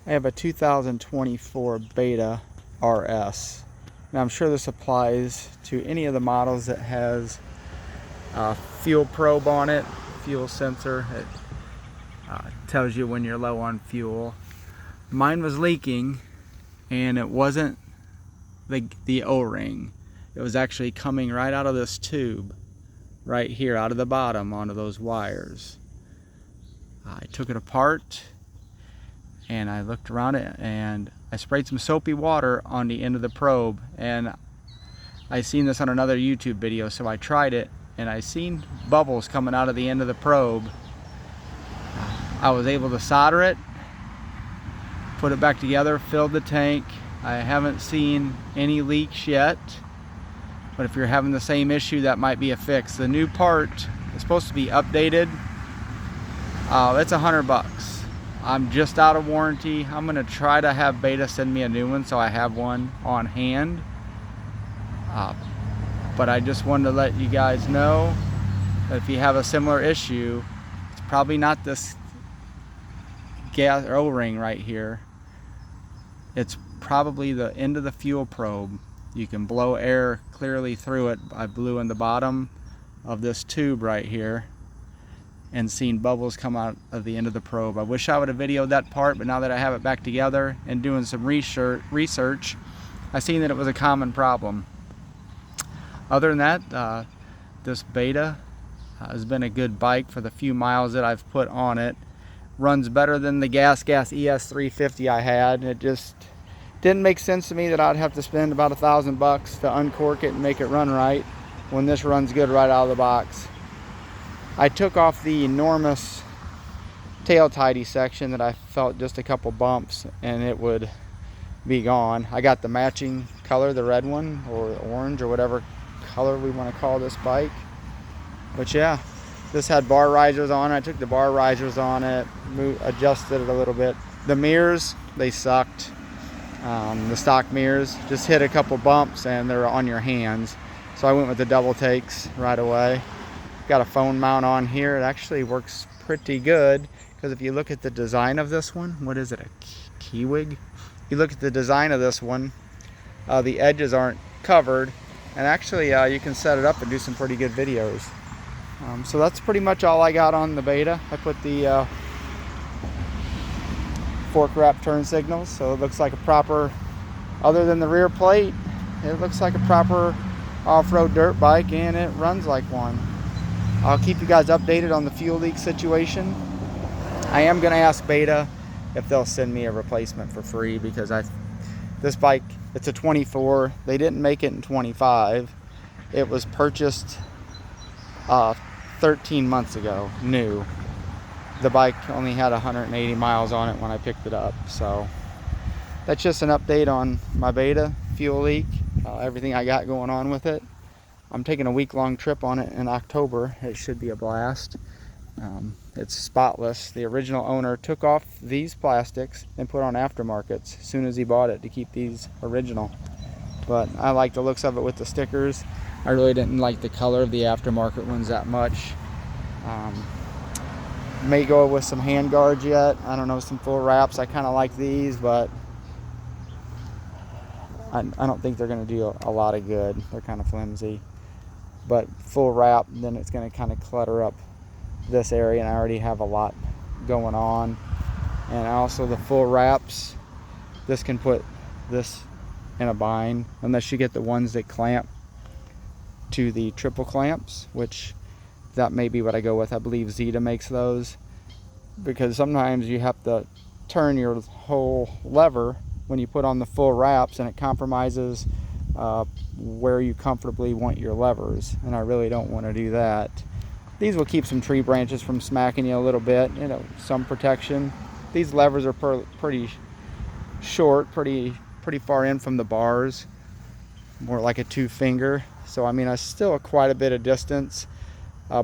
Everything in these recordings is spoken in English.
I have a 2024 Beta RS. Now I'm sure this applies to any of the models that has a fuel probe on it, fuel sensor. It tells you when you're low on fuel. Mine was leaking, and it wasn't the O-ring. It was actually coming right out of this tube right here, out of the bottom onto those wires. I took it apart and I looked around it, and I sprayed some soapy water on the end of the probe, and I seen this on another YouTube video, so I tried it and I seen bubbles coming out of the end of the probe. I was able to solder it, put it back together, filled the tank. I haven't seen any leaks yet, but if you're having the same issue, that might be a fix. The new part is supposed to be updated. It's $100. I'm just out of warranty. I'm gonna try to have Beta send me a new one so I have one on hand. But I just wanted to let you guys know that if you have a similar issue, it's probably not this gas or O-ring right here. It's probably the end of the fuel probe. You can blow air clearly through it. I blew in the bottom of this tube right here and seen bubbles come out of the end of the probe. I wish I would have videoed that part, but now that I have it back together and doing some research, I seen that it was a common problem. Other than that, this Beta has been a good bike for the few miles that I've put on it. Runs better than the Gas ES350 I had. It just didn't make sense to me that I'd have to spend about $1,000 to uncork it and make it run right when this runs good right out of the box. I took off the enormous tail tidy section that I felt just a couple bumps and it would be gone. I got the matching color, the red one or orange or whatever color we want to call this bike. But yeah, this had bar risers on it. I took the bar risers on it, adjusted it a little bit. The mirrors, they sucked. The stock mirrors just hit a couple bumps and they're on your hands. So I went with the double takes right away. Got a phone mount on here. It actually works pretty good because if you look at the design of this one, what is it, a Keewig? You look at the design of this one, the edges aren't covered, and actually you can set it up and do some pretty good videos. So that's pretty much all I got on the Beta. I put the fork wrap turn signals, so it looks like a proper, other than the rear plate, it looks like a proper off-road dirt bike, and it runs like one. I'll keep you guys updated on the fuel leak situation. I am going to ask Beta if they'll send me a replacement for free because this bike, it's a 24. They didn't make it in 25. It was purchased 13 months ago, new. The bike only had 180 miles on it when I picked it up. So that's just an update on my Beta fuel leak, everything I got going on with it. I'm taking a week-long trip on it in October. It should be a blast. It's spotless. The original owner took off these plastics and put on aftermarkets as soon as he bought it to keep these original. But I like the looks of it with the stickers. I really didn't like the color of the aftermarket ones that much. May go with some hand guards yet. I don't know, some full wraps. I kind of like these, but I don't think they're going to do a lot of good. They're kind of flimsy. But full wrap, then it's going to kind of clutter up this area, and I already have a lot going on. And also the full wraps, this can put this in a bind unless you get the ones that clamp to the triple clamps, which that may be what I go with. I believe Zeta makes those, because sometimes you have to turn your whole lever when you put on the full wraps, and it compromises where you comfortably want your levers, and I really don't want to do that. These will keep some tree branches from smacking you a little bit, you know, some protection. These levers are pretty short, pretty far in from the bars, more like a 2-finger. So I mean, I still quite a bit of distance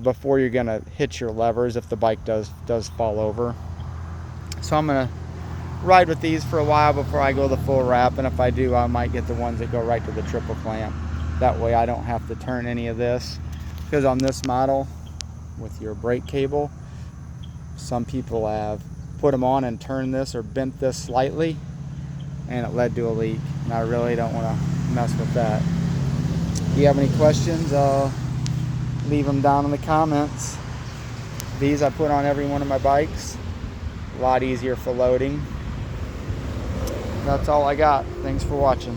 before you're gonna hit your levers if the bike does fall over. So I'm gonna ride with these for a while before I go the full wrap, and if I do, I might get the ones that go right to the triple clamp. That way I don't have to turn any of this, because on this model with your brake cable, some people have put them on and turned this or bent this slightly, and it led to a leak, and I really don't want to mess with that. If you have any questions, leave them down in the comments. These I put on every one of my bikes. A lot easier for loading. That's all I got. Thanks for watching.